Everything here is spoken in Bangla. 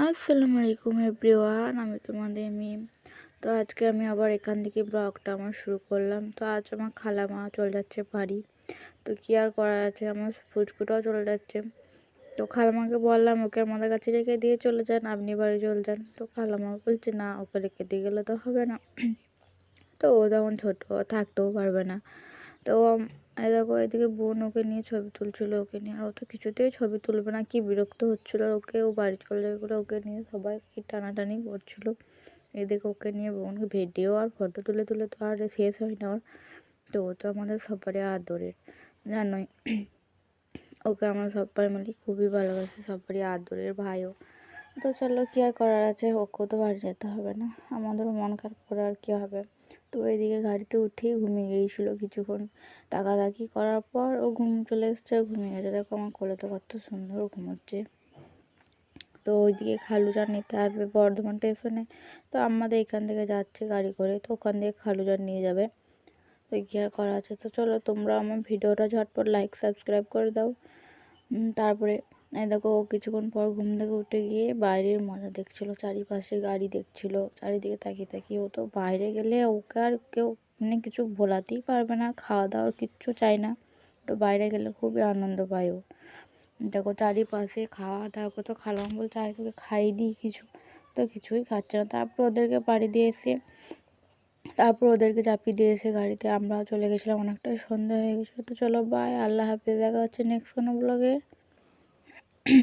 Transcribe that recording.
আসসালামু আলাইকুম এভরিওয়ান, আমি তোমাদের মিম। তো আজকে আমি আবার এখান থেকে ব্লগটা আমার শুরু করলাম। তো আজ আমার খালামা চলে যাচ্ছে বাড়ি। তো কি আর করার আছে, আমার ফুচকুটাও চলে যাচ্ছে। তো খালামাকে বললাম ওকে আমাদের কাছে রেখে দিয়ে চলে যান, আপনি বাড়ি চলে যান। তো খালামা বলছে না, ওকে রেখে দিয়ে গেলে তো হবে না। তো ও তখন ছোটো, থাকতেও পারবে না। তো এই দেখো এদিকে বোন ওকে নিয়ে ছবি তুলছিল, ওকে নিয়ে আর ও তো কিছুতেই ছবি তুলবে না, কি বিরক্ত হচ্ছিলো। আর ওকে ও বাড়ি চলে যাবে বলে ওকে নিয়ে সবাই কি টানাটানি করছিল। এদিকে ওকে নিয়ে বোনকে ভিডিও আর ফটো তুলে তুলে তো আর শেষ হয় না ওর। তো ও তো আমাদের সবারই আদরের, জানোই। ওকে আমরা সবাই মিলে খুবই ভালোবাসি, সবারই আদরের ভাইও। তো চলো, কি আর করার আছে, ওকেও তো বাড়ি যেতে হবে না, আমাদেরও মন খারাপ করে আর কী হবে। তো এদিকে গাড়িতে উঠেই ঘুমিয়ে গিয়েছিল কিছুক্ষণ, তাকাতাকি করার পর ও ঘুম চলে এসছে, ঘুমিয়ে গেছে। দেখো আমার কোলেতে কত সুন্দর ঘুমোচ্ছে। তো ওইদিকে খালুজান নিতে আসবে বর্ধমান স্টেশনে। তো আমাদের এখান থেকে যাচ্ছে গাড়ি করে, তো ওখান থেকে খালুজান নিয়ে যাবে। তো কী আর করা আছে। তো চলো, তোমরা আমার ভিডিওটা ঝটপট লাইক সাবস্ক্রাইব করে দাও। তারপরে এই দেখো ও কিছুক্ষণ পর ঘুম থেকে উঠে গিয়ে বাইরের মজা দেখছিলো, চারিপাশে গাড়ি দেখছিলো, চারিদিকে তাকিয়ে তাকিয়ে। ও তো বাইরে গেলে ওকে আর কেউ মানে কিছু ভোলাতেই পারবে না, খাওয়া দাওয়ার কিচ্ছু চাই না। তো বাইরে গেলে খুবই আনন্দ পায় ও। দেখো চারিপাশে খাওয়া দাওয়া কত, খালাম বলছে আয় তোকে খাইয়ে দিই কিছু, তো কিছুই খাচ্ছে না। তারপর ওদেরকে বাড়ি দিয়ে এসে চাপিয়ে দিয়ে এসে গাড়িতে আমরাও চলে গেছিলাম, অনেকটাই সন্ধ্যা হয়ে গেছিলো। তো চলো বাই, আল্লাহ হাফিজ, দেখা হচ্ছে নেক্সট কোনো ব্লগে।